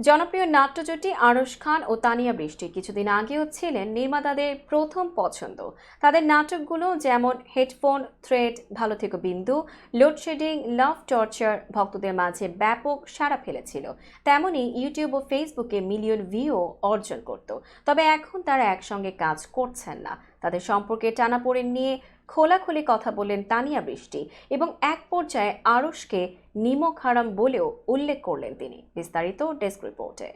জনপ্রিয় নাট্যজুটি আরশ খান ও তানিয়া বৃষ্টি কিছুদিন আগেও ছিলেন নির্মাতাদের প্রথম পছন্দ। তাদের নাটকগুলো যেমন হেডফোন, থ্রেড, ভালো থেকো বিন্দু, লোডশেডিং, লাভ টর্চার ভক্তদের মাঝে ব্যাপক সাড়া ফেলেছিল, তেমনি ইউটিউব ও ফেসবুকে মিলিয়ন ভিউ অর্জন করত। তবে এখন তারা একসঙ্গে কাজ করছেন না। তাদের সম্পর্কে টানাপোড়েন নিয়ে খোলাখুলি কথা বললেন তানিয়া বৃষ্টি এবং এক পর্যায়ে আরশকে নিমক হারাম বলেও উল্লেখ করলেন তিনি। বিস্তারিত ডেস্ক রিপোর্টে।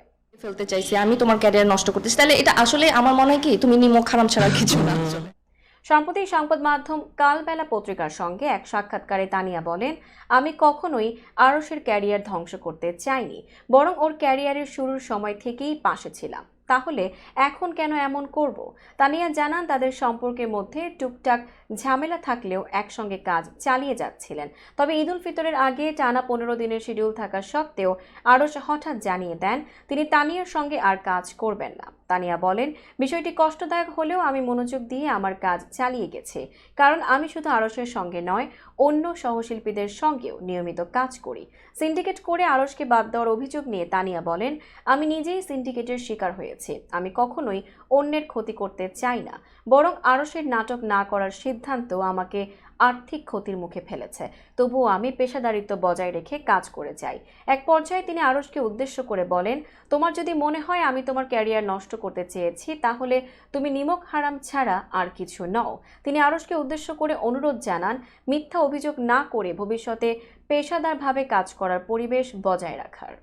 ফেলতে চাইছি, আমি তোমার ক্যারিয়ার নষ্ট করতেছি, তাহলে এটা আসলে আমার মনে হয় কি তুমি নিমক হারাম ছাড়া কিছু না আসলে। সম্প্রতি সংবাদ মাধ্যম কালবেলা পত্রিকার সঙ্গে এক সাক্ষাৎকারে তানিয়া বলেন, আমি কখনোই আরশের ক্যারিয়ার ধ্বংস করতে চাইনি, বরং ওর ক্যারিয়ারের শুরুর সময় থেকেই পাশে ছিলাম। তাহলে এখন কেন এমন করব? তানিয়া জানান তাদের সম্পর্কের মধ্যে টুকটাক ঝামেলা থাকলেও একসঙ্গে কাজ চালিয়ে যাচ্ছিলেন। তবে ঈদ উল ফিতরের আগে টানা 15 দিনের শিডিউল থাকা সত্ত্বেও আরশ হঠাৎ জানিয়ে দেন তিনি তানিয়ার সঙ্গে আর কাজ করবেন না। তানিয়া বলেন, বিষয়টি কষ্টদায়ক হলেও আমি মনোযোগ দিয়ে আমার কাজ চালিয়ে গেছি, কারণ আমি শুধু আরশের সঙ্গে নয়, অন্য সহশিল্পীদের সঙ্গেও নিয়মিত কাজ করি। সিন্ডিকেট করে আরশকে বাদ দেওয়ার অভিযোগ নিয়ে তানিয়া বলেন, আমি নিজেই সিন্ডিকেটের শিকার হয়েছি। আমি কখনোই অন্যের ক্ষতি করতে চাই না, বরং আরশের নাটক না করার সিদ্ধান্ত আমাকে আর্থিক ক্ষতির মুখে ফেলেছে। তবুও আমি পেশাদারিত্ব বজায় রেখে কাজ করে যাই। এক পর্যায়ে তিনি আরশকে উদ্দেশ্য করে বলেন, তোমার যদি মনে হয় আমি তোমার ক্যারিয়ার নষ্ট করতে চেয়েছি, তাহলে তুমি নিমক হারাম ছাড়া আর কিছু নও। তিনি আরশকে উদ্দেশ্য করে অনুরোধ জানান, মিথ্যা অভিযোগ না করে ভবিষ্যতে পেশাদারভাবে কাজ করার পরিবেশ বজায় রাখার।